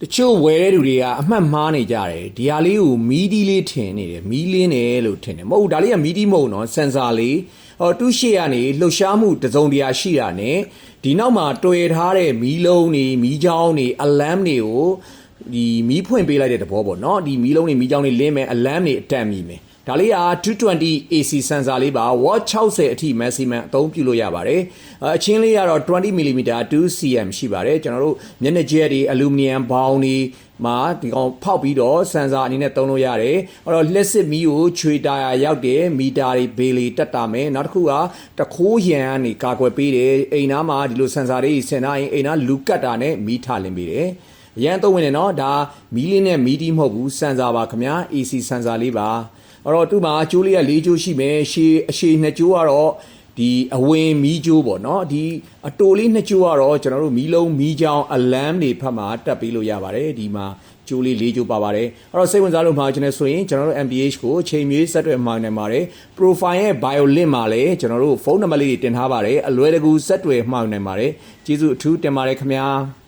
တချို့ဝယ်တဲ့လူတွေကအမှတ်မှားနေကြတယ်ဒီဟာလေးကိုမီဒီလေးထင်နေတယ်မီလင်းတယ်လို့ထင်တယ်မဟုတ်ဒါလေးကမီဒီမဟုတ်နော်ဆန်ဆာလေးတူးရှေ့ကနေလှုပ်ရှားမှုတစုံတရာရှိတာနဲ့ဒီနောက်မှာတွေ့ထားတဲ့မီးလုံးတွေမီးချောင်းတွေအလမ်တွေကိုဒီမီးဖွင့်ပေးလိုက်တဲ့သဘောပေါ့နော်ဒီမီးလုံးတွေမီးချောင်းတွေလင်းမယ်အလမ်တွေအတန်မြည်မယ်ဒါလေးက220 AC စင်ဆာလေးပါဝတ်60အထိ maximum အသုံးပြုလို့ရပါတယ်အချင်းလေးကတော့20mm 2cm ရှိပါတယ်ကျွန်တော်တို့မျက်နှာကျက်တွေအလူမီနီယမ်ဘောင်းတွေမှာဒီကောင်ဖောက်ပြီးတော့စင်ဆာအနေနဲ့သုံးလို့ရတယ်အဲ့တော့လက်စစ်မီးကိုချွေတာယာရောက်တယ်မီတာတွေဘေလီတက်တာမယ်နောက်တစ်ခုကတခိုးရန်ကနေကာကွယ်ပေးတယ်အိမ်သားမှာဒီလိုစင်ဆာတွေဆင်ထားရင်အိမ်သားလူကတ်တာနဲ့မီးထလင်းပေးတယ်ရန်သုံးဝင်တယ်နော်ဒါမီးလေးနဲ့မီးတီးမဟုတ်ဘူးစင်ဆာပါခင်ဗျာ AC စင်ဆာလေးပါအဲ့တော့သူ့မှာအကျိုးလေးက၄ကျိုးရှိမယ်အရှည်2ကျိုးကတော့ဒီအဝင်မီးကျိုးပေါ့နော်ဒီအတိုလေး2ကျိုးကတော့ကျွန်တော်တို့မီးလုံးမီးချောင်းအလမ်တွေဖက်မှာတက်ပေးလို့ရပါတယ်ဒီမှာကျိုးလေး၄ကျိုးပါပါတယ်အဲ့တော့စိတ်ဝင်စားလို့မှာကျွန်တော်ဆိုရင်ကျွန်တော်တို့ MPH ကိုအချိန်မြေးဆက်တွေ့မှာနိုင်ပါတယ် profile ရဲ့ bio link မှာလည်းကျွန်တော်တို့ဖုန်းနံပါတ်လေးတွေတင်ထားပါတယ်အလွယ်တကူဆက်တွေ့မှာနိုင်ပါတယ်ကျေးဇူးအထူးတင်ပါတယ်ခင်ဗျာ